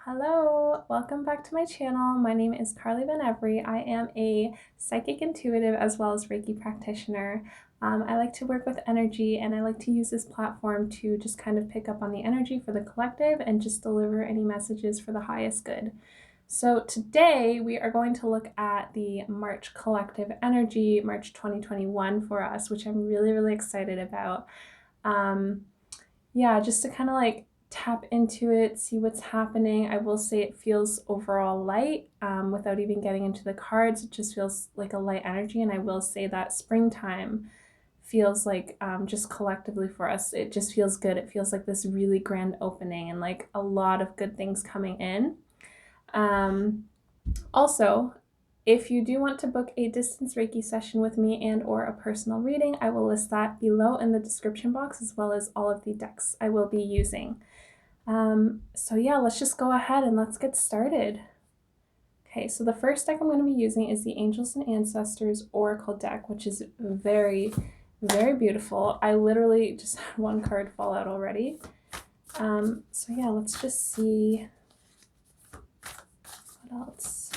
Hello, welcome back to my channel. My name is Carly Benevry. I am a psychic intuitive as well as Reiki practitioner. I like to work with energy, and I like to use this platform to just kind of pick up on the energy for the collective and just deliver any messages for the highest good. So today we are going to look at the March collective energy, March 2021 for us, which I'm really excited about. Yeah, just to kind of like tap into it, see what's happening. I will say it feels overall light without even getting into the cards. It just feels like a light energy, and I will say that springtime feels like just collectively for us, it just feels good. It feels like this really grand opening and like a lot of good things coming in. Also, if you do want to book a distance Reiki session with me and or a personal reading, I will list that below in the description box, as well as all of the decks I will be using. So yeah, let's just go ahead and let's get started. Okay, so the first deck I'm going to be using is the Angels and Ancestors Oracle deck, which is very beautiful. I literally just had one card fall out already. So yeah, let's just see what else.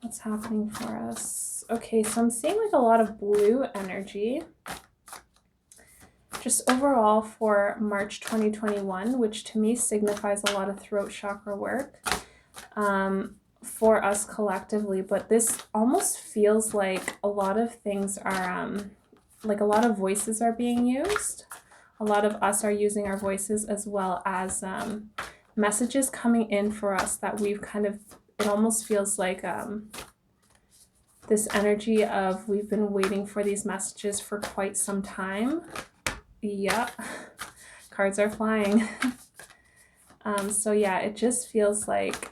What's happening for us? Okay, so I'm seeing like a lot of blue energy. Just overall for March 2021, which to me signifies a lot of throat chakra work for us collectively. But this almost feels like a lot of things are, like a lot of voices are being used. A lot of us are using our voices, as well as messages coming in for us that we've kind of, it almost feels like this energy of we've been waiting for these messages for quite some time. Yep, cards are flying. So yeah, it just feels like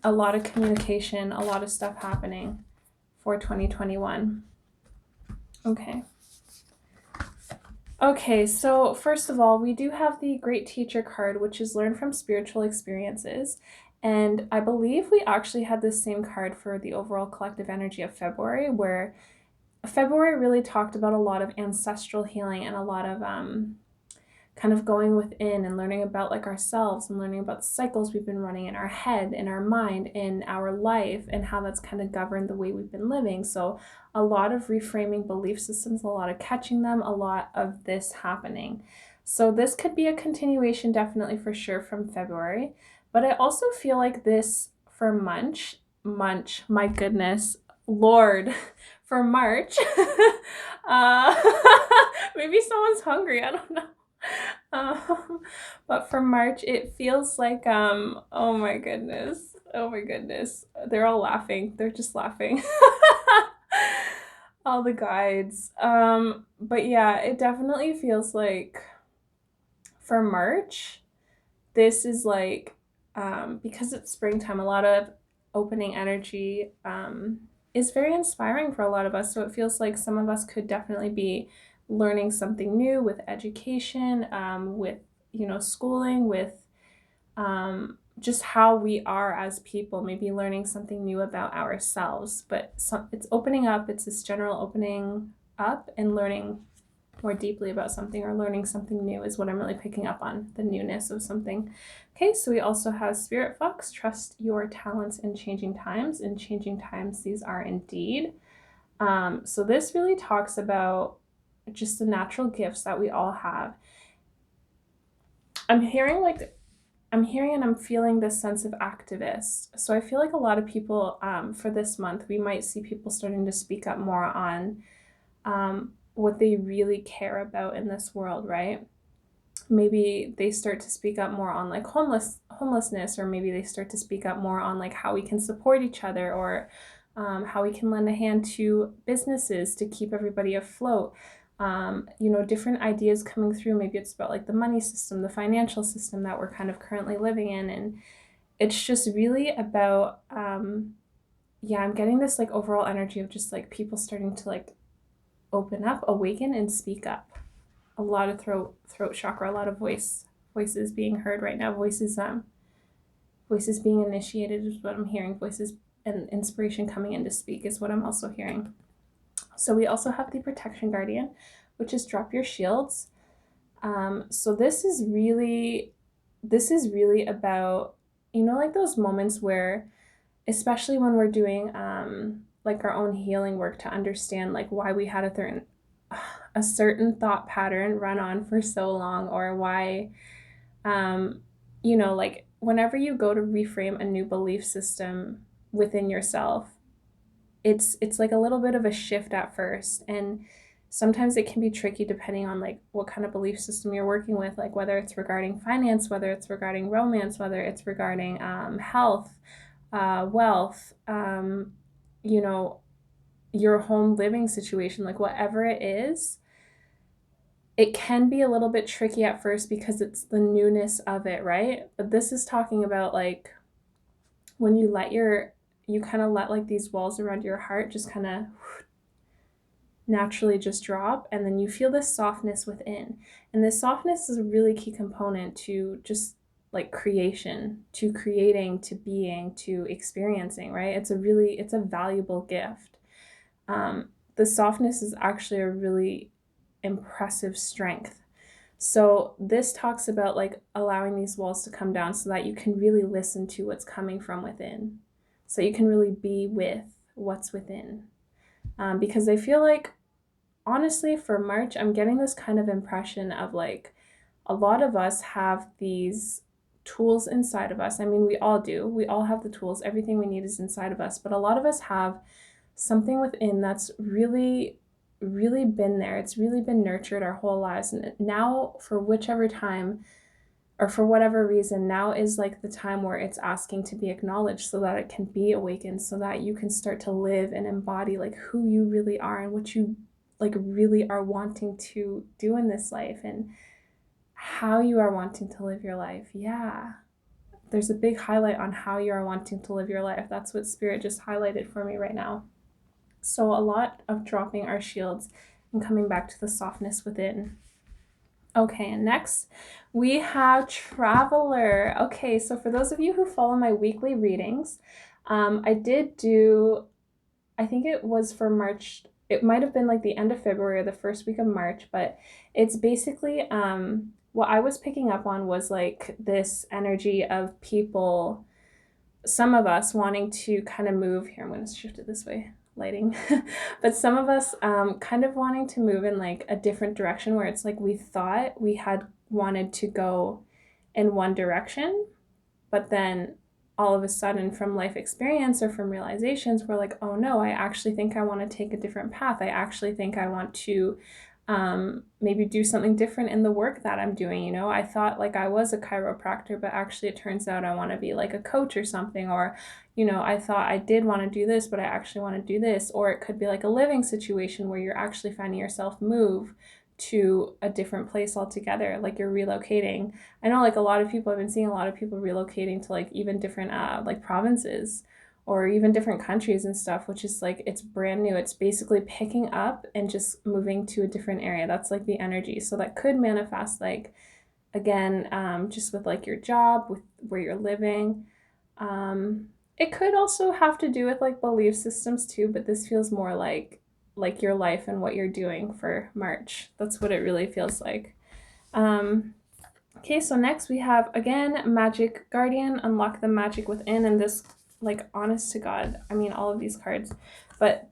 a lot of communication, a lot of stuff happening for 2021. Okay, so first of all, we do have the Great Teacher card, which is learn from spiritual experiences. And I believe we actually had this same card for the overall collective energy of February, where February really talked about a lot of ancestral healing and a lot of kind of going within and learning about like ourselves and learning about the cycles we've been running in our head, in our mind, in our life, and how that's kind of governed the way we've been living. So a lot of reframing belief systems, a lot of catching them, a lot of this happening. So this could be a continuation, definitely for sure, from February. But I also feel like this for Munch, my goodness, Lord, for March, maybe someone's hungry, I don't know. But for March, it feels like, oh my goodness, they're all laughing, they're just laughing. All the guides. But yeah, it definitely feels like for March, this is like, because it's springtime, a lot of opening energy is very inspiring for a lot of us. So it feels like some of us could definitely be learning something new with education, with, you know, schooling, with just how we are as people, maybe learning something new about ourselves. But it's opening up, it's this general opening up and learning more deeply about something, or learning something new is what I'm really picking up on, the newness of something. Okay, so we also have Spirit Fox, trust your talents in changing times. In changing times, these are indeed. So this really talks about just the natural gifts that we all have. I'm hearing and I'm feeling this sense of activist. So I feel like a lot of people for this month, we might see people starting to speak up more on what they really care about in this world, right? Maybe they start to speak up more on like homelessness, or maybe they start to speak up more on like how we can support each other, or how we can lend a hand to businesses to keep everybody afloat. You know, different ideas coming through. Maybe it's about like the money system, the financial system that we're kind of currently living in. And it's just really about, yeah, I'm getting this like overall energy of just like people starting to like open up, awaken, and speak up. A lot of throat chakra, a lot of voices being heard right now. Voices being initiated is what I'm hearing. Voices and inspiration coming in to speak is what I'm also hearing. So we also have the Protection Guardian, which is drop your shields. So this is really about, like those moments where, especially when we're doing like our own healing work to understand like why we had a certain thought pattern run on for so long, or why like whenever you go to reframe a new belief system within yourself, it's like a little bit of a shift at first, and sometimes it can be tricky depending on like what kind of belief system you're working with, like whether it's regarding finance, whether it's regarding romance, whether it's regarding health, wealth, you know your home living situation, like whatever it is. It can be a little bit tricky at first because it's the newness of it, right? But this is talking about like when you kind of let like these walls around your heart just kind of naturally just drop, and then you feel this softness within. And this softness is a really key component to just like creation, to creating, to being, to experiencing, right? It's a valuable gift. The softness is actually a really impressive strength. So this talks about like allowing these walls to come down so that you can really listen to what's coming from within. So you can really be with what's within. Because I feel like, honestly, for March, I'm getting this kind of impression of like a lot of us have these tools inside of us. I mean, we all do. We all have the tools. Everything we need is inside of us. But a lot of us have something within that's really, really been there. It's really been nurtured our whole lives. And now, for whichever time or for whatever reason, now is like the time where it's asking to be acknowledged so that it can be awakened, so that you can start to live and embody like who you really are and what you like really are wanting to do in this life, and how you are wanting to live your life. Yeah. There's a big highlight on how you are wanting to live your life. That's what Spirit just highlighted for me right now. So a lot of dropping our shields and coming back to the softness within. Okay, and next we have Traveler. Okay, so for those of you who follow my weekly readings, I did do, I think it was for March. It might have been like the end of February or the first week of March, but it's basically what I was picking up on was like this energy of people, some of us wanting to kind of move here. I'm going to shift it this way, lighting. But some of us kind of wanting to move in like a different direction, where it's like we thought we had wanted to go in one direction, but then all of a sudden, from life experience or from realizations, we're like, oh no, I actually think I want to take a different path. I actually think I want to maybe do something different in the work that I'm doing. I thought like I was a chiropractor, but actually it turns out I want to be like a coach or something. Or, I thought I did want to do this, but I actually want to do this. Or it could be like a living situation where you're actually finding yourself move to a different place altogether, like you're relocating. I know like a lot of people, I've been seeing a lot of people relocating to like even different like provinces or even different countries and stuff, which is like, it's brand new. It's basically picking up and just moving to a different area. That's like the energy. So that could manifest like, again, just with like your job, with where you're living. It could also have to do with like belief systems too, but this feels more like your life and what you're doing for March. That's what it really feels like. Okay, so next we have, again, Magic Guardian, Unlock the Magic Within, and this, like, honest to God, I mean, all of these cards, but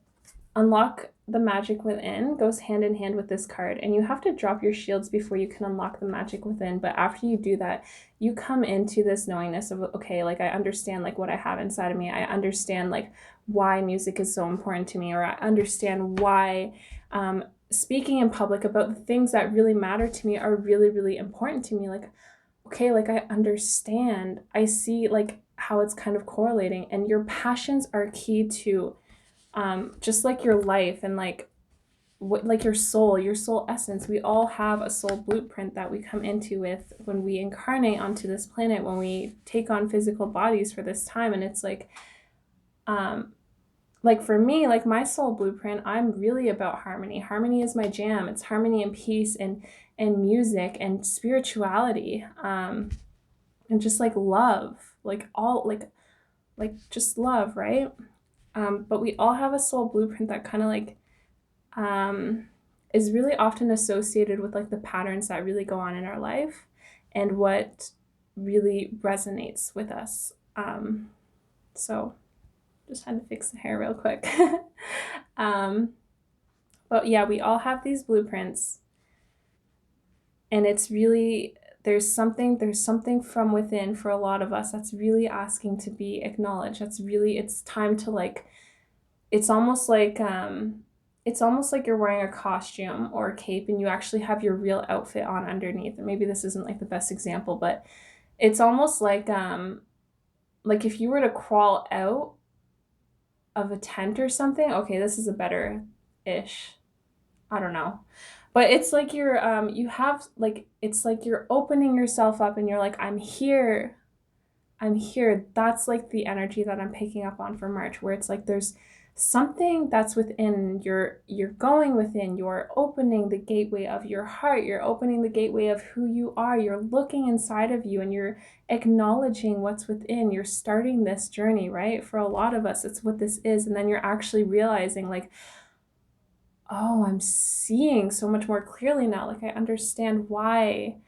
Unlock the Magic Within goes hand in hand with this card, and you have to drop your shields before you can unlock the magic within. But after you do that, you come into this knowingness of, okay, like I understand like what I have inside of me. I understand like why music is so important to me, or I understand why speaking in public about the things that really matter to me are really, really important to me. Like, okay, like I understand. I see like how it's kind of correlating, and your passions are key to just like your life and like what, like your soul essence. We all have a soul blueprint that we come into with when we incarnate onto this planet, when we take on physical bodies for this time. And it's like for me, like my soul blueprint, I'm really about harmony is my jam. It's harmony and peace and music and spirituality, and just like love, like all like just love, right? But we all have a soul blueprint that kind of like is really often associated with like the patterns that really go on in our life and what really resonates with us. So just had to fix the hair real quick. um, but yeah, we all have these blueprints, and it's really, there's something from within for a lot of us that's really asking to be acknowledged. That's really, it's time to like, it's almost like you're wearing a costume or a cape and you actually have your real outfit on underneath. And maybe this isn't like the best example, but it's almost like if you were to crawl out of a tent or something. Okay, this is a better ish. I don't know. But it's like you're you have like, it's like you're opening yourself up and you're like, I'm here. I'm here. That's like the energy that I'm picking up on for March, where it's like there's something that's within, you're going within, you're opening the gateway of your heart, you're opening the gateway of who you are, you're looking inside of you and you're acknowledging what's within. You're starting this journey, right? For a lot of us, it's what this is. And then you're actually realizing like, oh, I'm seeing so much more clearly now. Like I understand why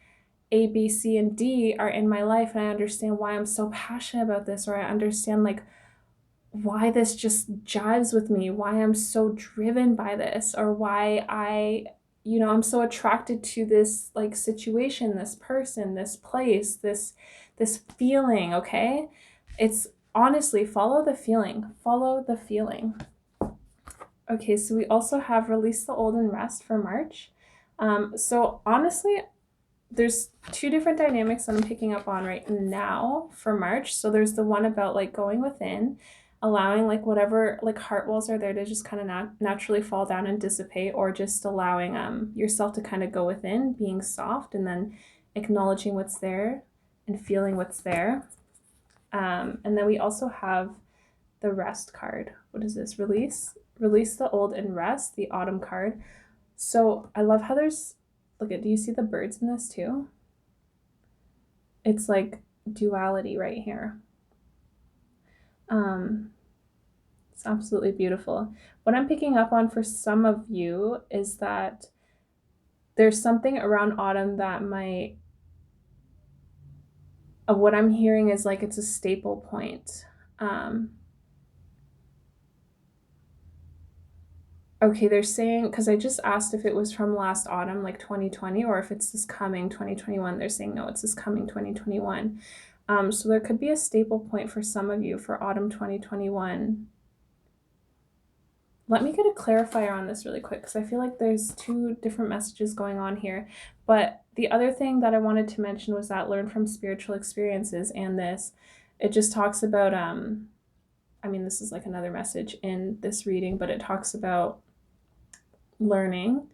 A, B, C, and D are in my life, and I understand why I'm so passionate about this, or I understand like why this just jives with me, why I'm so driven by this, or why I'm so attracted to this like situation, this person, this place, this feeling, okay? It's honestly, follow the feeling. Follow the feeling. Okay, so we also have release the old and rest for March. So honestly, there's two different dynamics that I'm picking up on right now for March. So there's the one about like going within, allowing like whatever like heart walls are there to just kind of naturally fall down and dissipate, or just allowing yourself to kind of go within, being soft, and then acknowledging what's there and feeling what's there. And then we also have the rest card. What is this? Release the old and rest, the autumn card. So I love how there's, look at, do you see the birds in this too? It's like duality right here. It's absolutely beautiful. What I'm picking up on for some of you is that there's something around autumn that might, of what I'm hearing is like it's a staple point. Okay, they're saying, because I just asked if it was from last autumn, like 2020, or if it's this coming 2021. They're saying, no, it's this coming 2021. So there could be a staple point for some of you for autumn 2021. Let me get a clarifier on this really quick, because I feel like there's two different messages going on here. But the other thing that I wanted to mention was that learn from spiritual experiences, and this, it just talks about, I mean, this is like another message in this reading, but it talks about learning.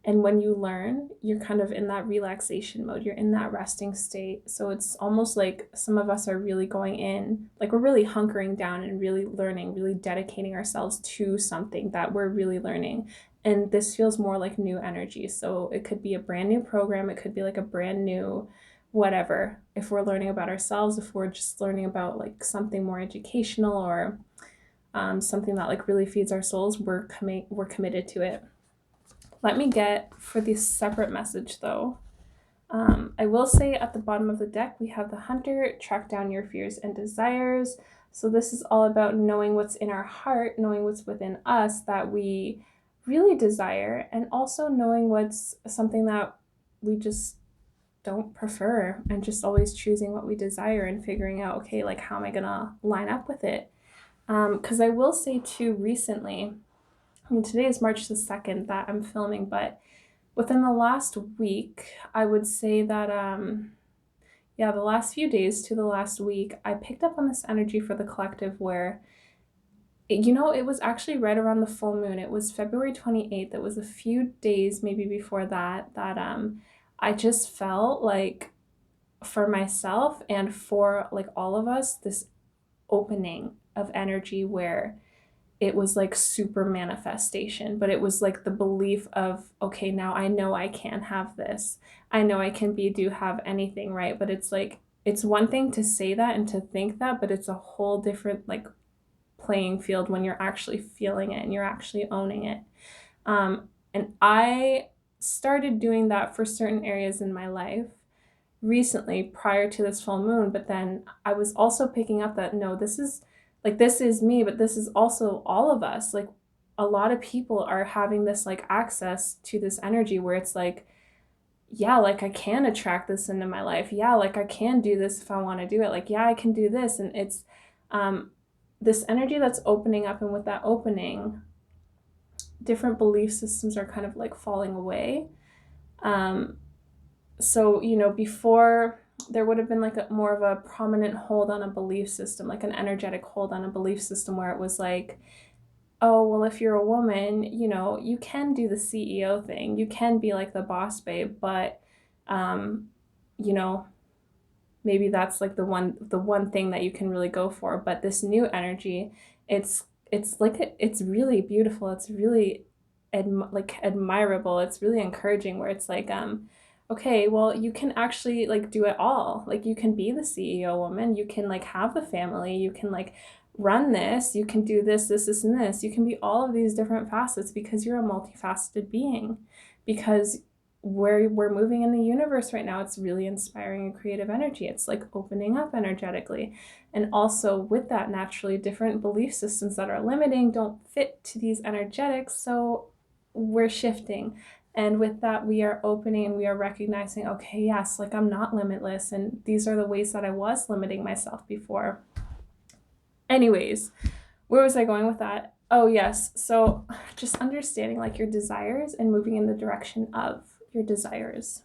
And when you learn, you're kind of in that relaxation mode, you're in that resting state. So it's almost like some of us are really going in, like we're really hunkering down and really learning, really dedicating ourselves to something that we're really learning. And this feels more like new energy. So it could be a brand new program, it could be like a brand new whatever. If we're learning about ourselves, if we're just learning about like something more educational, or something that like really feeds our souls, we're committed to it. Let me get, for the separate message though, I will say at the bottom of the deck, we have the Hunter, track down your fears and desires. So this is all about knowing what's in our heart, knowing what's within us that we really desire, and also knowing what's something that we just don't prefer, and just always choosing what we desire and figuring out, okay, like how am I gonna line up with it? Because I will say too, recently, I mean, today is March the 2nd that I'm filming, but within the last week, I would say that, the last few days to the last week, I picked up on this energy for the collective where, it was actually right around the full moon. It was February 28th. It was a few days maybe before that I just felt like for myself and for like all of us, this opening of energy where it was like super manifestation, but it was like the belief of, okay, now I know I can have this. I know I can have anything, right? But it's like, it's one thing to say that and to think that, but it's a whole different like playing field when you're actually feeling it and you're actually owning it. And I started doing that for certain areas in my life recently prior to this full moon, but then I was also picking up that no, this is me, but this is also all of us. Like a lot of people are having this like access to this energy where it's like, yeah, like I can attract this into my life. Yeah, like I can do this if I want to do it. Like, yeah, I can do this. And it's this energy that's opening up. And with that opening, different belief systems are kind of like falling away. So, you know, before there would have been like a more of a prominent hold on a belief system, like an energetic hold on a belief system where it was like, oh, well, if you're a woman, you know, you can do the CEO thing. You can be like the boss babe, but, you know, maybe that's like the one thing that you can really go for. But this new energy, it's like it's really beautiful. It's really like admirable. It's really encouraging where it's like okay, well, you can actually like do it all. Like you can be the CEO woman, you can like have the family, you can like run this, you can do this and this. You can be all of these different facets because you're a multifaceted being. Because where we're moving in the universe right now, it's really inspiring and creative energy. It's like opening up energetically. And also with that, naturally, different belief systems that are limiting don't fit to these energetics. So we're shifting. And with that, we are opening and we are recognizing, okay, yes, like I'm not limitless. And these are the ways that I was limiting myself before. Anyways, where was I going with that? Oh, yes. So just understanding like your desires and moving in the direction of your desires.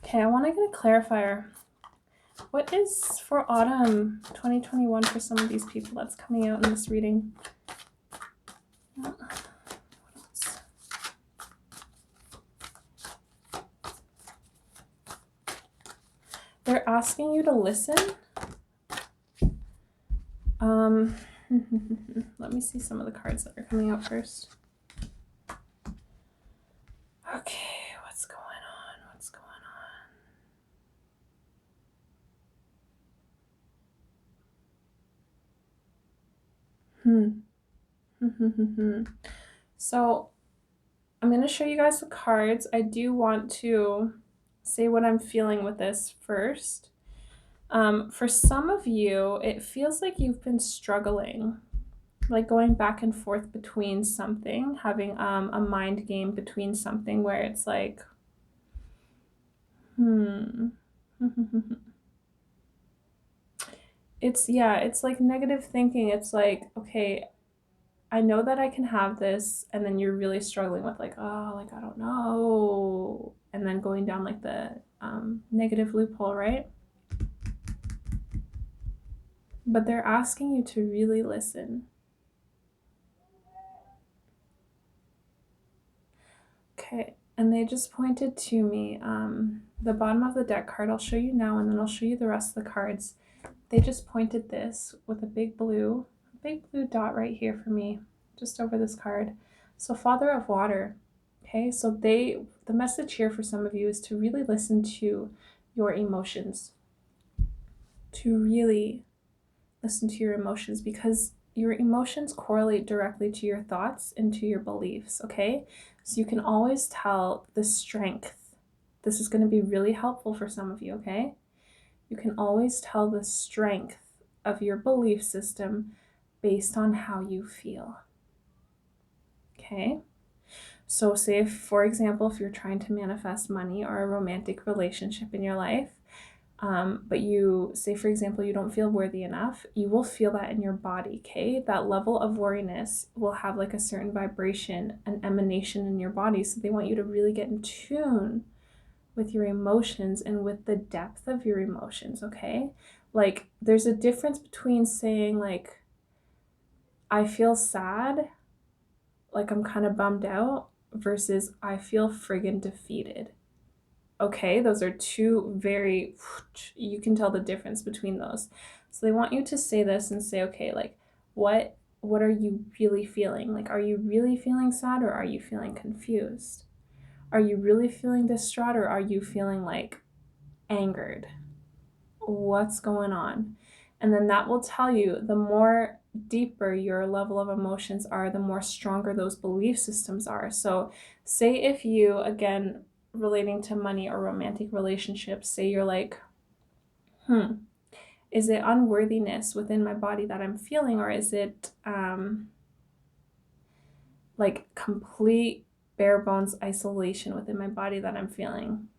Okay, I want to get a clarifier. What is for autumn 2021 for some of these people that's coming out in this reading? They're asking you to listen. Let me see some of the cards that are coming out first. Okay, what's going on? What's going on? So I'm going to show you guys the cards. I do want to say what I'm feeling with this first. For some of you, it feels like you've been struggling, like going back and forth between something, having a mind game between something where it's like, it's like negative thinking. It's like, okay, I know that I can have this, and then you're really struggling with like, oh, like I don't know, and then going down like the negative loophole, right? But they're asking you to really listen. Okay, and they just pointed to me the bottom of the deck card. I'll show you now, and then I'll show you the rest of the cards. They just pointed this with a big blue dot right here for me, just over this card. So Father of Water. Okay, so the message here for some of you is to really listen to your emotions. To really listen to your emotions, because your emotions correlate directly to your thoughts and to your beliefs, okay? So you can always tell the strength. This is going to be really helpful for some of you, okay? You can always tell the strength of your belief system based on how you feel. Okay? So say, if, for example, if you're trying to manifest money or a romantic relationship in your life, but you say, for example, you don't feel worthy enough, you will feel that in your body, okay? That level of worthiness will have like a certain vibration, an emanation in your body. So they want you to really get in tune with your emotions and with the depth of your emotions, okay? Like there's a difference between saying like, I feel sad, like I'm kind of bummed out, versus I feel friggin' defeated. Okay, those are two very, you can tell the difference between those. So they want you to say this and say, okay, like what are you really feeling? Like, are you really feeling sad, or are you feeling confused? Are you really feeling distraught, or are you feeling like angered? What's going on? And then that will tell you, the more deeper your level of emotions are, the more stronger those belief systems are. So say if you, again, relating to money or romantic relationships, say you're like, is it unworthiness within my body that I'm feeling, or is it like complete bare bones isolation within my body that I'm feeling?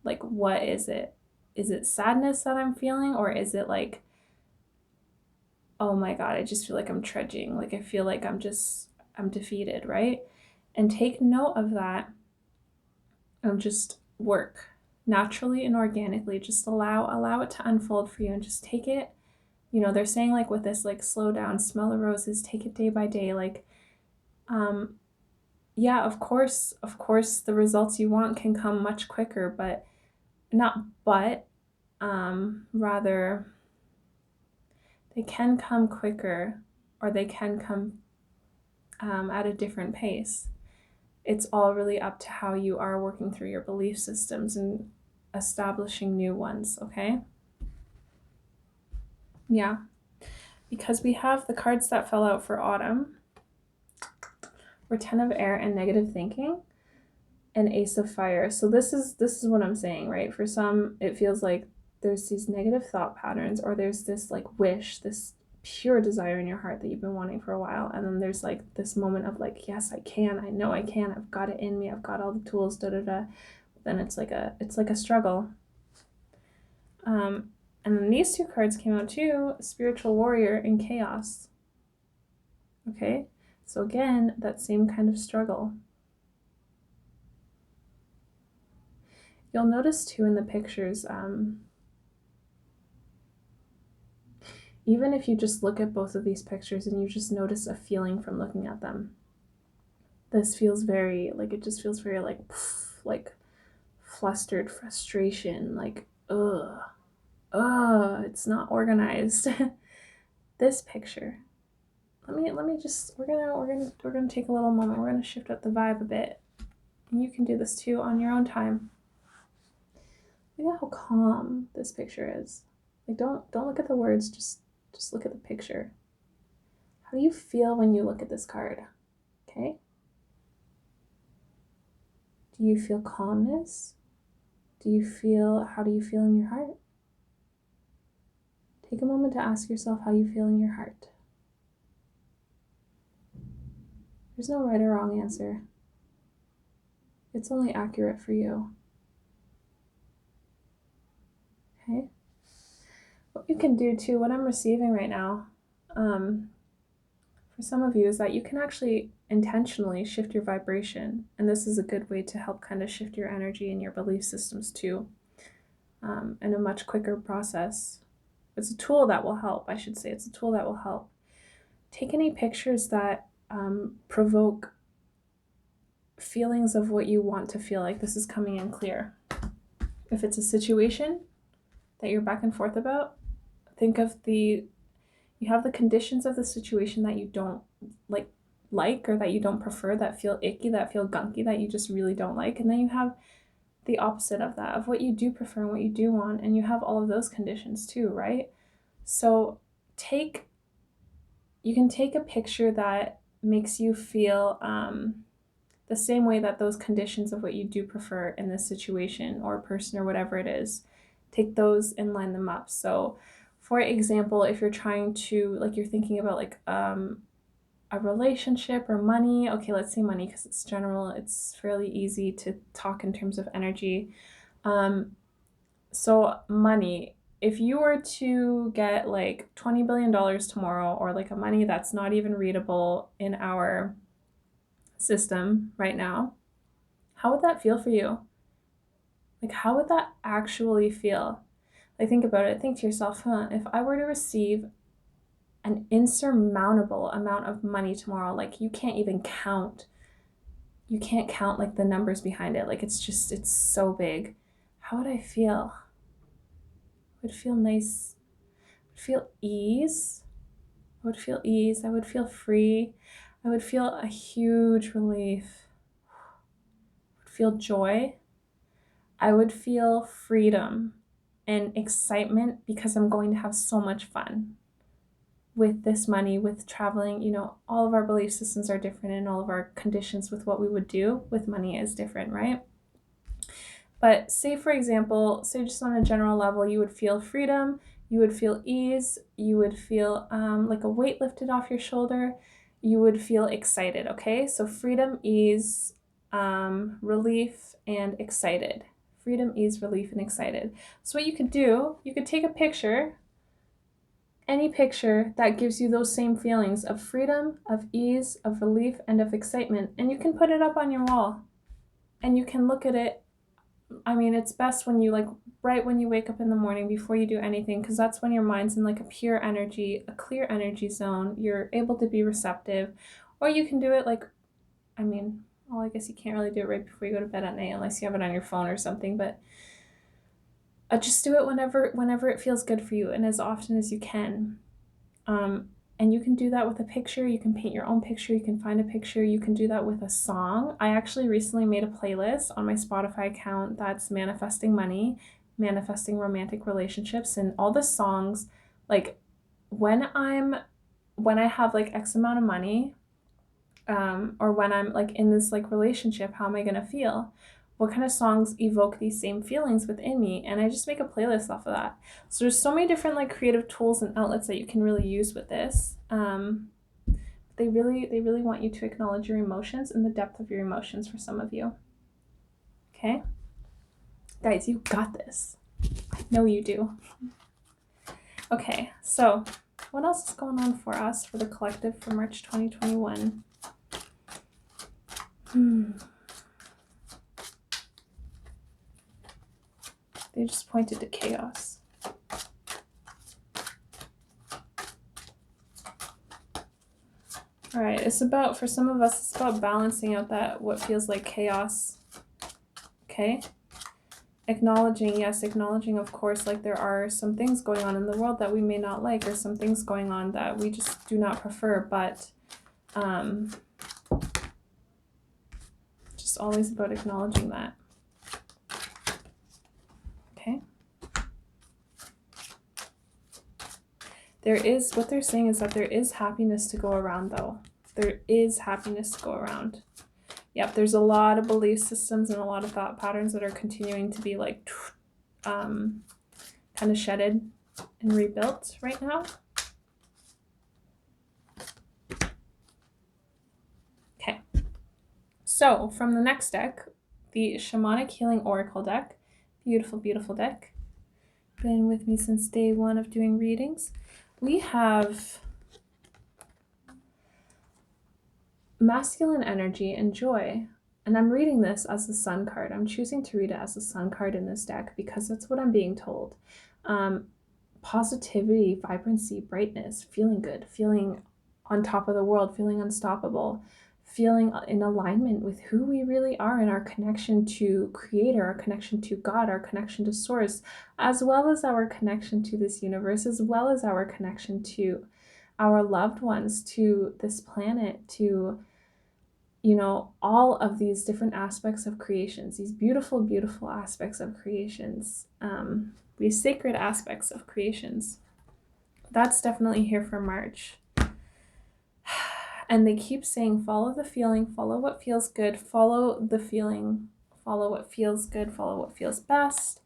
Like, what is it? Is it sadness that I'm feeling, or is it like, oh my God, I just feel like I'm trudging. Like I feel like I'm defeated, right? And take note of that and just work naturally and organically. Just allow it to unfold for you, and just take it. You know, they're saying like with this, like slow down, smell the roses, take it day by day. Like, yeah, of course, the results you want can come much quicker, but rather they can come quicker, or they can come at a different pace. It's all really up to how you are working through your belief systems and establishing new ones, okay? Yeah, because we have the cards that fell out for autumn were Ten of Air and Negative Thinking, and Ace of Fire. So this is what I'm saying, right? For some, it feels like there's these negative thought patterns, or there's this like wish, this pure desire in your heart that you've been wanting for a while, and then there's like this moment of like, yes, I can, I know I can, I've got it in me, I've got all the tools, then it's like a struggle. And then these two cards came out too, Spiritual Warrior and Chaos. Okay, so again, that same kind of struggle. You'll notice too in the pictures, even if you just look at both of these pictures and you just notice a feeling from looking at them, this feels very, like, it just feels very like flustered frustration, like, it's not organized. This picture, let me just, we're gonna take a little moment, we're gonna shift up the vibe a bit, and you can do this too on your own time. Look at how calm this picture is. Like, don't look at the words, just look at the picture. How do you feel when you look at this card? Okay? Do you feel calmness? How do you feel in your heart? Take a moment to ask yourself how you feel in your heart. There's no right or wrong answer. It's only accurate for you. Okay? What you can do too, what I'm receiving right now, for some of you, is that you can actually intentionally shift your vibration. And this is a good way to help kind of shift your energy and your belief systems too, in a much quicker process. It's a tool that will help, I should say. It's a tool that will help. Take any pictures that provoke feelings of what you want to feel like. This is coming in clear. If it's a situation that you're back and forth about, think of you have the conditions of the situation that you don't like, or that you don't prefer, that feel icky, that feel gunky, that you just really don't like. And then you have the opposite of that, of what you do prefer and what you do want. And you have all of those conditions too, right? So you can take a picture that makes you feel the same way that those conditions of what you do prefer in this situation or person or whatever it is, take those and line them up. So for example, if you're trying to, like, you're thinking about like a relationship or money, okay, let's say money because it's general, it's fairly easy to talk in terms of energy. So money, if you were to get like $20 billion tomorrow, or like a money that's not even readable in our system right now, how would that feel for you? Like, how would that actually feel? Like, think about it. Think to yourself, if I were to receive an insurmountable amount of money tomorrow, like you can't count like the numbers behind it. Like, it's so big. How would I feel? I would feel nice. I would feel ease. I would feel ease. I would feel free. I would feel a huge relief. I would feel joy. I would feel freedom and excitement because I'm going to have so much fun. with this money, with traveling. You know, all of our belief systems are different, and all of our conditions with what we would do with money is different, right? But say, for example, say just on a general level, you would feel freedom, you would feel ease, you would feel like a weight lifted off your shoulder, you would feel excited, okay? So freedom, ease, relief, and excited. Freedom, ease, relief, and excited. So what you could do, you could take a picture, any picture that gives you those same feelings of freedom, of ease, of relief, and of excitement, and you can put it up on your wall. And you can look at it. I mean, it's best when you, like, right when you wake up in the morning before you do anything, because that's when your mind's in like a pure energy, a clear energy zone. You're able to be receptive. Or you can do it like, I mean, well, I guess you can't really do it right before you go to bed at night unless you have it on your phone or something, but just do it whenever it feels good for you and as often as you can. And you can do that with a picture. You can paint your own picture. You can find a picture. You can do that with a song. I actually recently made a playlist on my Spotify account that's manifesting money, manifesting romantic relationships, and all the songs, like when I have like X amount of money, or when I'm like in this like relationship, how am I gonna feel? What kind of songs evoke these same feelings within me? And I just make a playlist off of that. So there's so many different like creative tools and outlets that you can really use with this. They really want you to acknowledge your emotions and the depth of your emotions for some of you. Okay? Guys, you got this. I know you do. Okay, so what else is going on for us for the collective for March 2021? They just pointed to chaos. All right, it's about, for some of us, it's about balancing out that what feels like chaos. Okay? Acknowledging, yes, acknowledging, of course, like there are some things going on in the world that we may not like, or some things going on that we just do not prefer, but just always about acknowledging that. Okay? There is, what they're saying is that there is happiness to go around, though. There is happiness to go around. Yep, there's a lot of belief systems and a lot of thought patterns that are continuing to be like kind of shedded and rebuilt right now. Okay, so from the next deck, the Shamanic Healing Oracle deck, beautiful, beautiful deck. Been with me since day one of doing readings. We have masculine energy and joy. And I'm reading this as the sun card. I'm choosing to read it as the sun card in this deck because that's what I'm being told. Positivity, vibrancy, brightness, feeling good, feeling on top of the world, feeling unstoppable, feeling in alignment with who we really are and our connection to Creator, our connection to God, our connection to Source, as well as our connection to this universe, as well as our connection to our loved ones, to this planet, to, you know, all of these different aspects of creations, these beautiful, beautiful aspects of creations, these sacred aspects of creations. That's definitely here for March. And they keep saying, follow the feeling, follow what feels good, follow the feeling, follow what feels good, follow what feels best.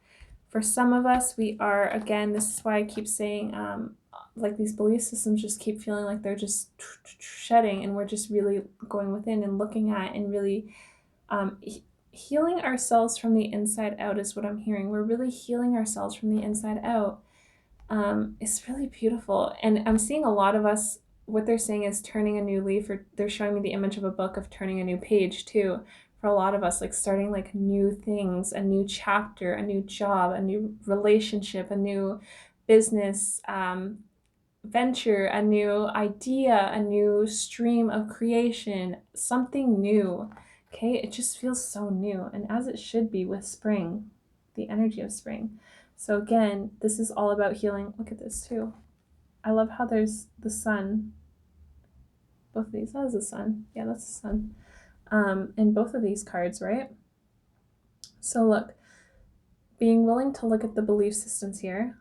For some of us, we are, again, this is why I keep saying, like these belief systems just keep feeling like they're just shedding, and we're just really going within and looking at and really healing ourselves from the inside out is what I'm hearing. We're really healing ourselves from the inside out. It's really beautiful. And I'm seeing a lot of us, what they're saying is turning a new leaf, or they're showing me the image of a book of turning a new page too. For a lot of us, like starting like new things, a new chapter, a new job, a new relationship, a new business venture, a new idea, a new stream of creation, something new. Okay, it just feels so new, and as it should be with spring, the energy of spring. So again, this is all about healing. Look at this too. I love how there's the sun. Both of these, that is the sun. Yeah, that's the sun. In both of these cards, right? So look, being willing to look at the belief systems here,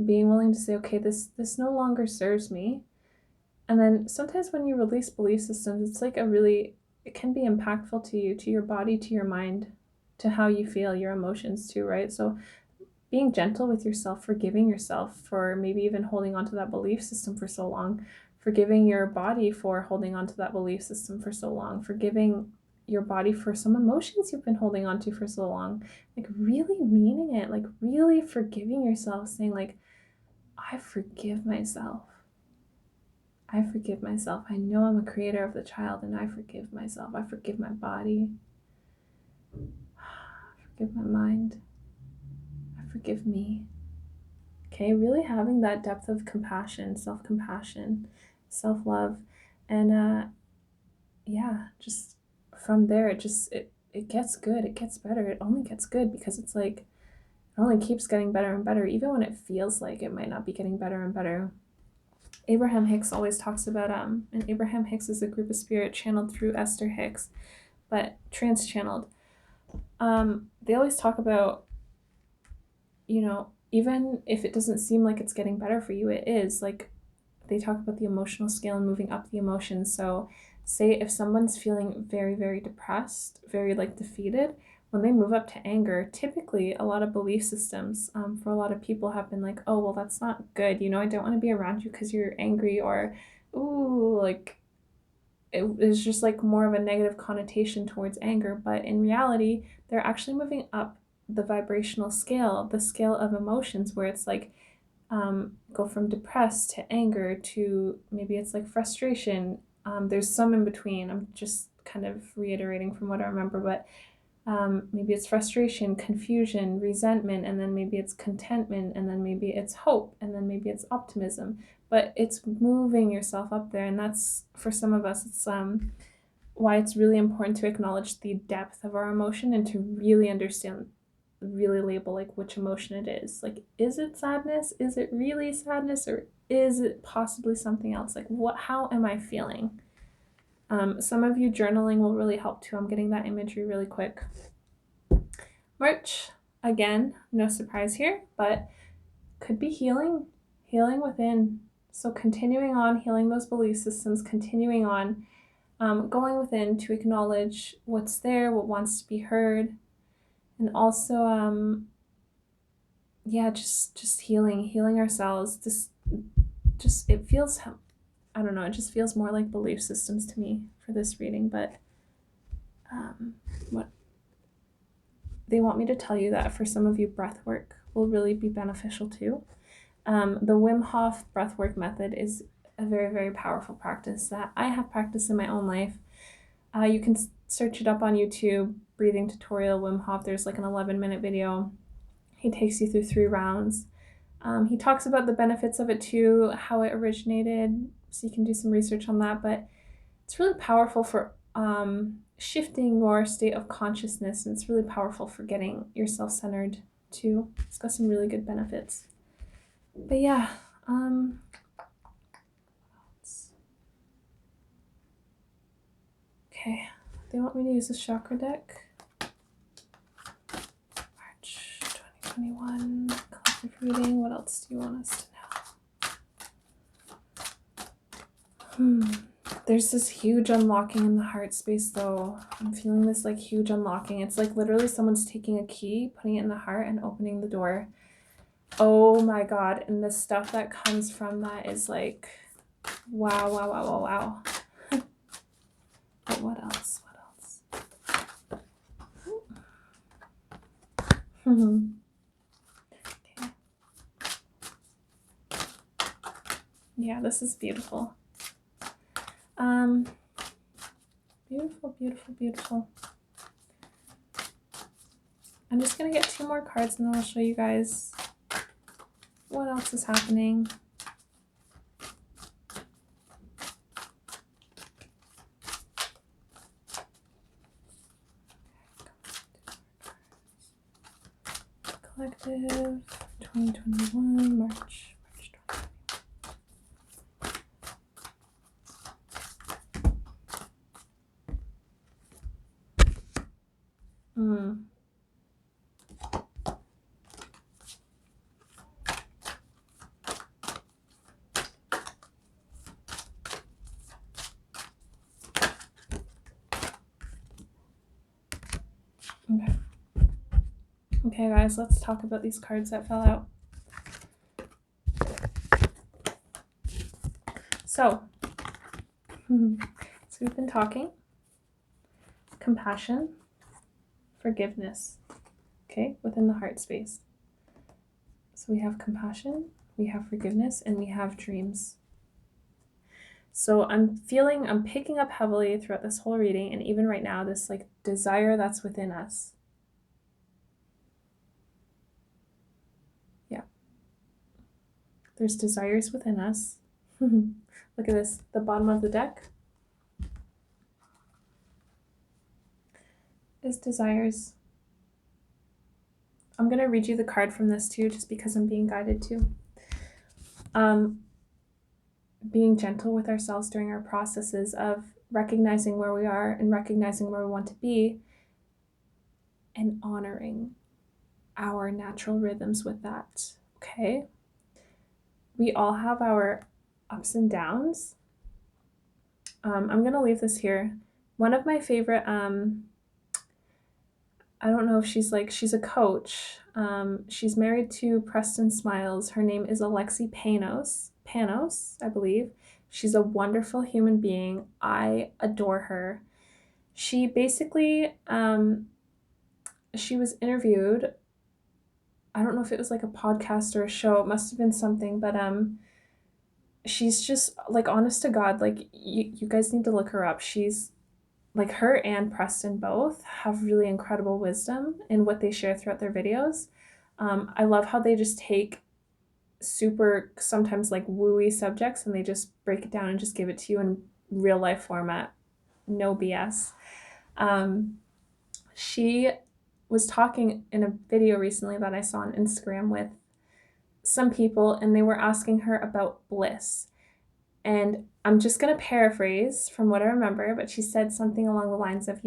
being willing to say, okay, this no longer serves me. And then sometimes when you release belief systems, it's like it can be impactful to you, to your body, to your mind, to how you feel, your emotions too, right? So being gentle with yourself, forgiving yourself for maybe even holding on to that belief system for so long, forgiving your body for holding on to that belief system for so long, forgiving your body for some emotions you've been holding on to for so long, like really meaning it, like really forgiving yourself, saying like, I forgive myself. I forgive myself. I know I'm a creator of the child, and I forgive myself. I forgive my body. I forgive my mind. I forgive me. Okay, really having that depth of compassion, self-compassion, self-love, and yeah, just from there, it gets good. It gets better. It only gets good because it's like it only keeps getting better and better, even when it feels like it might not be getting better and better. Abraham Hicks always talks about and Abraham Hicks is a group of spirit channeled through Esther Hicks, but trans-channeled. They always talk about, even if it doesn't seem like it's getting better for you, it is. Like they talk about the emotional scale and moving up the emotions. So say if someone's feeling very, very depressed, very like defeated, when they move up to anger, typically a lot of belief systems for a lot of people have been like, oh, well, that's not good. I don't want to be around you because you're angry, or, ooh, like it is just like more of a negative connotation towards anger. But in reality, they're actually moving up the vibrational scale, the scale of emotions, where it's like, go from depressed to anger to maybe it's like frustration. There's some in between. I'm just kind of reiterating from what I remember, but maybe it's frustration, confusion, resentment, and then maybe it's contentment, and then maybe it's hope, and then maybe it's optimism. But it's moving yourself up there, and that's, for some of us, it's why it's really important to acknowledge the depth of our emotion and to really understand, really label like which emotion it is. Like, is it sadness? Is it really sadness? Or is it possibly something else? Like, how am I feeling? Some of you journaling will really help too. I'm getting that imagery really quick. March, again, no surprise here, but could be healing within. So continuing on, healing those belief systems, continuing on, going within to acknowledge what's there, what wants to be heard, and also, just healing ourselves. Just it feels, I don't know, it just feels more like belief systems to me for this reading, but what they want me to tell you that for some of you, breath work will really be beneficial too. The Wim Hof Breathwork Method is a very, very powerful practice that I have practiced in my own life. You can search it up on YouTube, breathing tutorial Wim Hof. There's like an 11-minute video. He takes you through 3 rounds. He talks about the benefits of it too, how it originated, so you can do some research on that. But it's really powerful for shifting your state of consciousness, and it's really powerful for getting yourself centered too. It's got some really good benefits. But yeah, okay, they want me to use the chakra deck. March 2021, collective reading. What else do you want us to know? There's this huge unlocking in the heart space though. I'm feeling this like huge unlocking. It's like literally someone's taking a key, putting it in the heart, and opening the door. Oh my god, and the stuff that comes from that is like, wow, wow, wow, wow, wow. But what else? Okay. Yeah, this is beautiful. Beautiful, beautiful, beautiful. I'm just gonna get 2 more cards and then I'll show you guys what else is happening. Collective 2021, March 20. Okay. Okay, guys, let's talk about these cards that fell out. So we've been talking compassion, forgiveness, okay, within the heart space. So we have compassion, we have forgiveness, and we have dreams. So I'm picking up heavily throughout this whole reading, and even right now, this like desire that's within us. Yeah. There's desires within us. Look at this, the bottom of the deck is desires. I'm going to read you the card from this too, just because I'm being guided to. Being gentle with ourselves during our processes of recognizing where we are and recognizing where we want to be, and honoring our natural rhythms with that, okay? We all have our ups and downs. I'm going to leave this here. One of my favorite, I don't know if she's a coach. She's married to Preston Smiles. Her name is Alexi Panos, I believe. She's a wonderful human being. I adore her. She basically, she was interviewed. I don't know if it was like a podcast or a show. It must have been something, but she's just like, honest to God, like you guys need to look her up. She's like, her and Preston both have really incredible wisdom in what they share throughout their videos. I love how they just take super, sometimes like wooey subjects, and they just break it down and just give it to you in real life format. No BS. She was talking in a video recently that I saw on Instagram with some people, and they were asking her about bliss. And I'm just going to paraphrase from what I remember, but she said something along the lines of,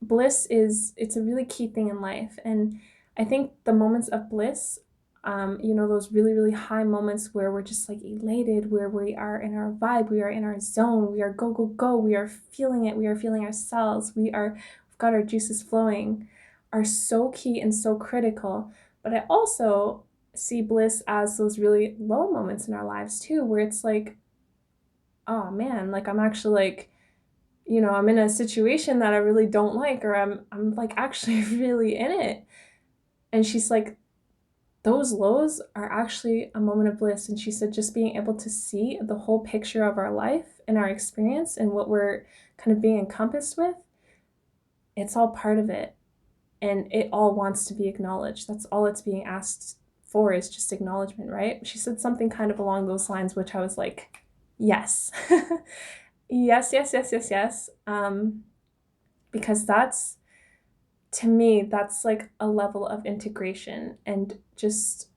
bliss it's a really key thing in life. And I think the moments of bliss, those really, really high moments where we're just like elated, where we are in our vibe, we are in our zone, we are go, go, go, we are feeling it, we are feeling ourselves, we've got our juices flowing, are so key and so critical. But I also see bliss as those really low moments in our lives too, where it's like, oh man, like I'm actually like, I'm in a situation that I really don't like, or I'm like actually really in it. And she's like, those lows are actually a moment of bliss. And she said, just being able to see the whole picture of our life and our experience and what we're kind of being encompassed with, it's all part of it. And it all wants to be acknowledged. That's all it's being asked for, is just acknowledgement, right? She said something kind of along those lines, which I was like, yes. Yes, yes, yes, yes, yes. Because that's, to me, that's like a level of integration, and just,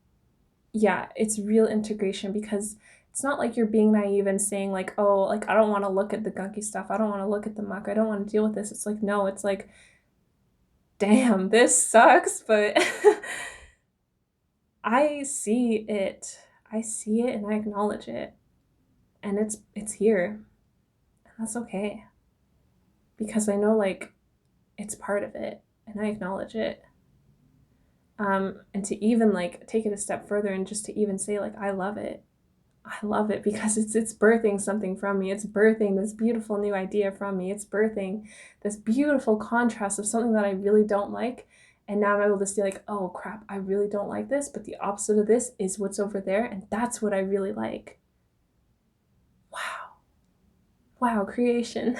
yeah, it's real integration, because it's not like you're being naive and saying like, oh, like I don't want to look at the gunky stuff, I don't want to look at the muck, I don't want to deal with this. It's like, no, it's like, damn, this sucks, but I see it and I acknowledge it, and it's here, and that's okay, because I know like it's part of it, and I acknowledge it. And to even like take it a step further and just to even say like, I love it because it's birthing something from me. It's birthing this beautiful new idea from me. It's birthing this beautiful contrast of something that I really don't like. And now I'm able to see like, oh crap, I really don't like this, but the opposite of this is what's over there, and that's what I really like. Wow, creation.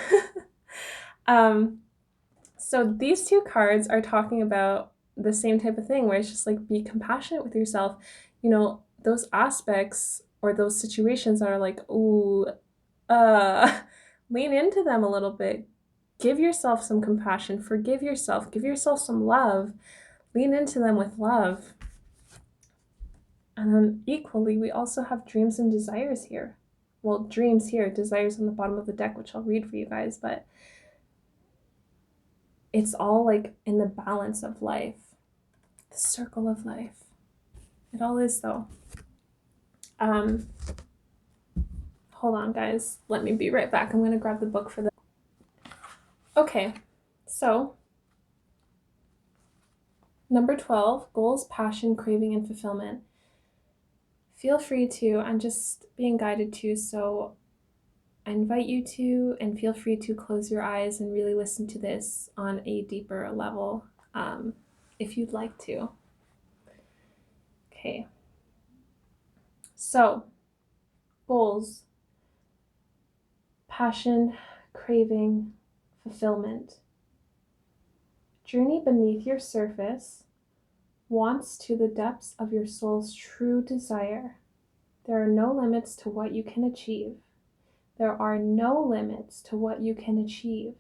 So these two cards are talking about the same type of thing, where it's just like, be compassionate with yourself. Those aspects or those situations that are like, ooh, lean into them a little bit. Give yourself some compassion, forgive yourself, give yourself some love, lean into them with love. And then equally, we also have dreams and desires here. Well, dreams here, desires on the bottom of the deck, which I'll read for you guys, but it's all like in the balance of life, the circle of life. It all is, though. Hold on, guys. Let me be right back. I'm going to grab the book for this. Okay, so Number 12, goals, passion, craving, and fulfillment. Feel free to, I'm just being guided to, so I invite you to, and feel free to close your eyes and really listen to this on a deeper level if you'd like to. Okay. So, goals, passion, craving, fulfillment. Journey beneath your surface, wants to the depths of your soul's true desire. There are no limits to what you can achieve. There are no limits to what you can achieve.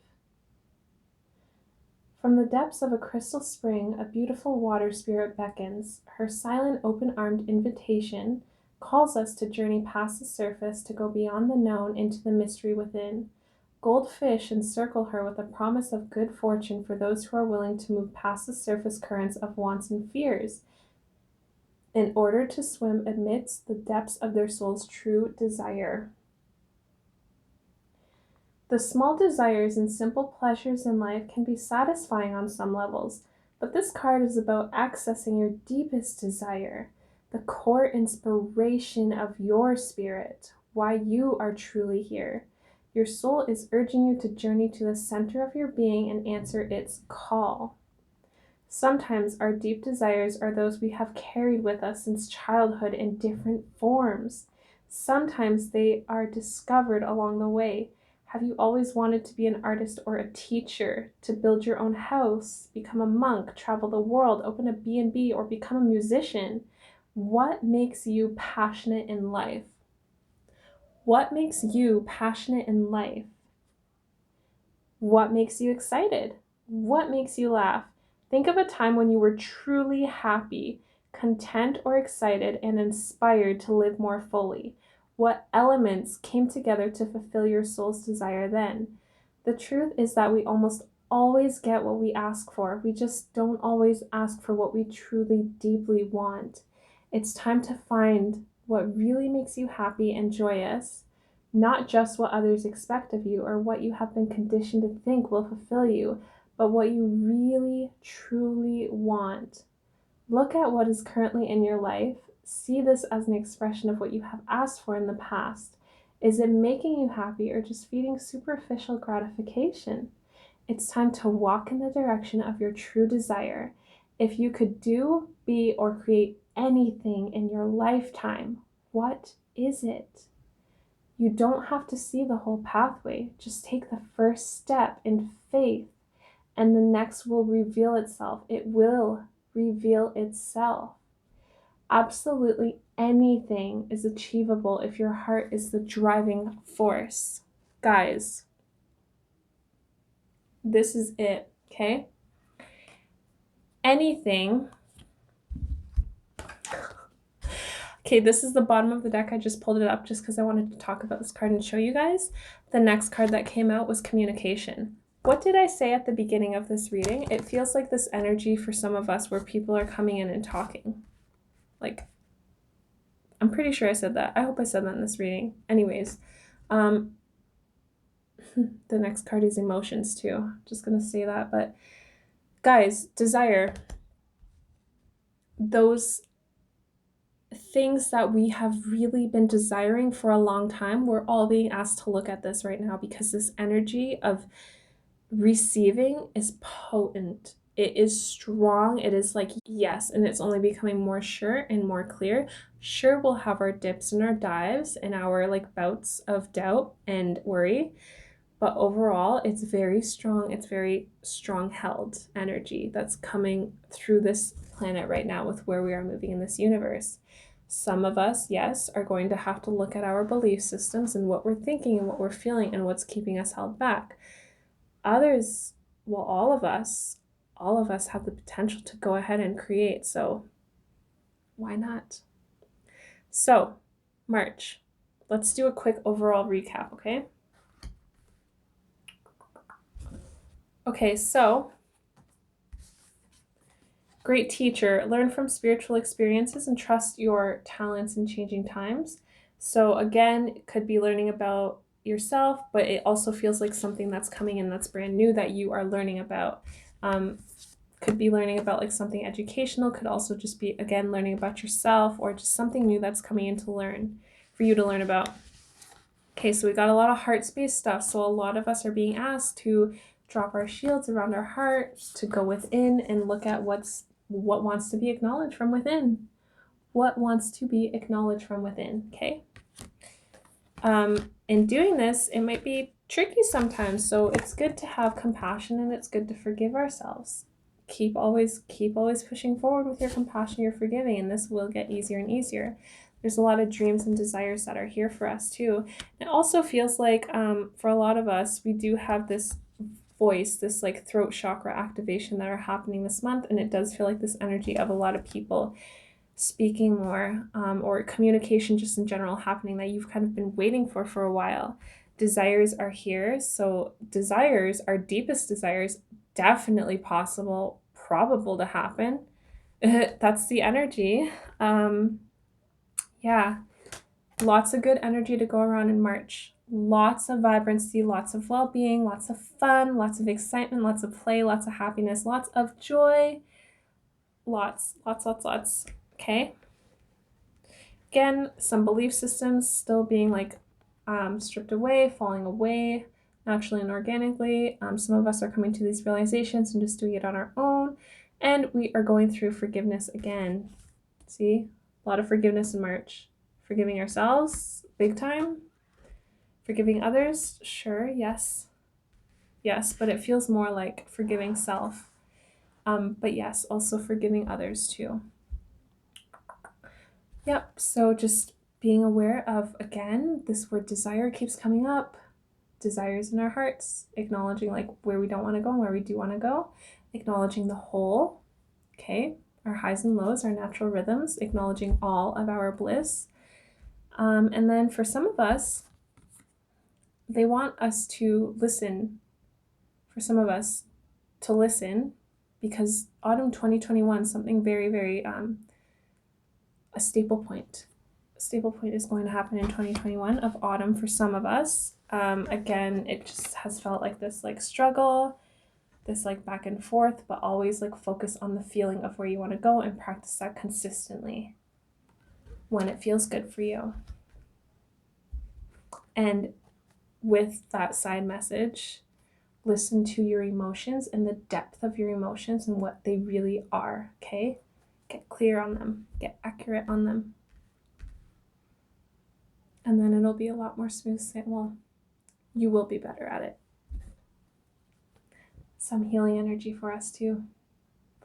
From the depths of a crystal spring, a beautiful water spirit beckons. Her silent, open-armed invitation calls us to journey past the surface, to go beyond the known into the mystery within. Goldfish encircle her with a promise of good fortune for those who are willing to move past the surface currents of wants and fears in order to swim amidst the depths of their soul's true desire. The small desires and simple pleasures in life can be satisfying on some levels, but this card is about accessing your deepest desire, the core inspiration of your spirit, why you are truly here. Your soul is urging you to journey to the center of your being and answer its call. Sometimes our deep desires are those we have carried with us since childhood in different forms. Sometimes they are discovered along the way. Have you always wanted to be an artist or a teacher, to build your own house, become a monk, travel the world, open a B&B, or become a musician? What makes you passionate in life? What makes you passionate in life? What makes you excited? What makes you laugh? Think of a time when you were truly happy, content, or excited and inspired to live more fully. What elements came together to fulfill your soul's desire then? The truth is that we almost always get what we ask for. We just don't always ask for what we truly, deeply want. It's time to find what really makes you happy and joyous, not just what others expect of you or what you have been conditioned to think will fulfill you, but what you really, truly want. Look at what is currently in your life. See this as an expression of what you have asked for in the past. Is it making you happy or just feeding superficial gratification? It's time to walk in the direction of your true desire. If you could do, be, or create anything in your lifetime, what is it? You don't have to see the whole pathway. Just take the first step in faith, and the next will reveal itself. It will reveal itself. Absolutely anything is achievable if your heart is the driving force. Guys, this is it, okay? Anything. Okay, this is the bottom of the deck. I just pulled it up just because I wanted to talk about this card and show you guys. The next card that came out was communication. What did I say at the beginning of this reading? It feels like this energy for some of us where people are coming in and talking. Like, I'm pretty sure I said that. I hope I said that in this reading. Anyways, the next card is emotions too. Just gonna say that. But guys, desire. Those things that we have really been desiring for a long time, we're all being asked to look at this right now because this energy of receiving is potent. It is strong. It is like, yes, and it's only becoming more sure and more clear. Sure, we'll have our dips and our dives and our like bouts of doubt and worry, but overall, it's very strong. It's very strong held energy that's coming through this planet right now with where we are moving in this universe. Some of us, yes, are going to have to look at our belief systems and what we're thinking and what we're feeling and what's keeping us held back. Others, well, all of us have the potential to go ahead and create, so why not? So, March. Let's do a quick overall recap, okay? Okay, so great teacher, learn from spiritual experiences and trust your talents in changing times. So again, it could be learning about yourself, but it also feels like something that's coming in that's brand new that you are learning about. Could be learning about like something educational, could also just be, again, learning about yourself, or just something new that's coming in for you to learn about. Okay, so we got a lot of heart space stuff. So a lot of us are being asked to drop our shields around our heart, to go within and look at what wants to be acknowledged from within. What wants to be acknowledged from within, okay? In doing this, it might be tricky sometimes, so it's good to have compassion and it's good to forgive ourselves. Keep always pushing forward with your compassion, your forgiving, and this will get easier and easier. There's a lot of dreams and desires that are here for us too. It also feels like for a lot of us, we do have this voice, this like throat chakra activation that are happening this month, and it does feel like this energy of a lot of people speaking more, or communication just in general happening that you've kind of been waiting for a while. Desires are here. So desires, our deepest desires, definitely possible, probable to happen. That's the energy. Yeah, lots of good energy to go around in March. Lots of vibrancy, lots of well-being, lots of fun, lots of excitement, lots of play, lots of happiness, lots of joy. Lots. Okay. Again, some belief systems still being like stripped away, falling away naturally and organically. Some of us are coming to these realizations and just doing it on our own. And we are going through forgiveness again. See, a lot of forgiveness in March. Forgiving ourselves, big time. Forgiving others, sure, yes. Yes, but it feels more like forgiving self. But yes, also forgiving others too. Yep, so just being aware of, again, this word desire keeps coming up. Desires in our hearts, acknowledging like where we don't want to go and where we do want to go. Acknowledging the whole, okay? Our highs and lows, our natural rhythms, acknowledging all of our bliss. And then for some of us, they want us to listen. For some of us, to listen, because autumn 2021, something very, very, a staple point is going to happen in 2021 of autumn for some of us. Again, it just has felt like this like struggle, this like back and forth, but always like focus on the feeling of where you want to go and practice that consistently when it feels good for you. And with that side message, listen to your emotions and the depth of your emotions and what they really are, okay? Get clear on them, get accurate on them. And then it'll be a lot more smooth sailing. Well, you will be better at it. Some healing energy for us too,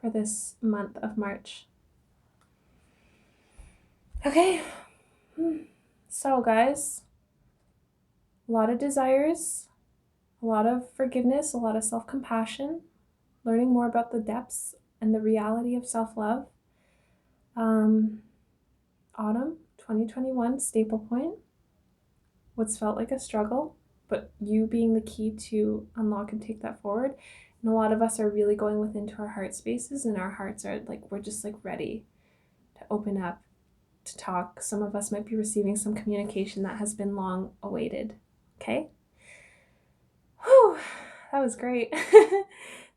for this month of March. Okay, so guys, a lot of desires, a lot of forgiveness, a lot of self-compassion, learning more about the depths and the reality of self-love. Autumn 2021 staple point. What's felt like a struggle, but you being the key to unlock and take that forward. And a lot of us are really going within to our heart spaces, and our hearts are like, we're just like ready to open up, to talk. Some of us might be receiving some communication that has been long awaited. Okay? Whew, that was great.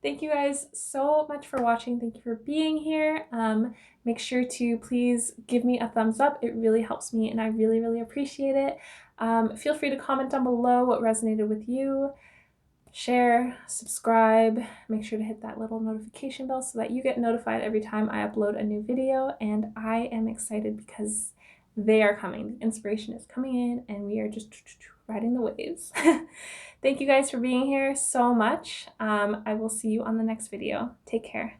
Thank you guys so much for watching. Thank you for being here. Make sure to please give me a thumbs up. It really helps me and I really, really appreciate it. Feel free to comment down below what resonated with you. Share, subscribe, make sure to hit that little notification bell so that you get notified every time I upload a new video. And I am excited because they are coming. The inspiration is coming in and we are just riding the waves. Thank you guys for being here so much. I will see you on the next video. Take care.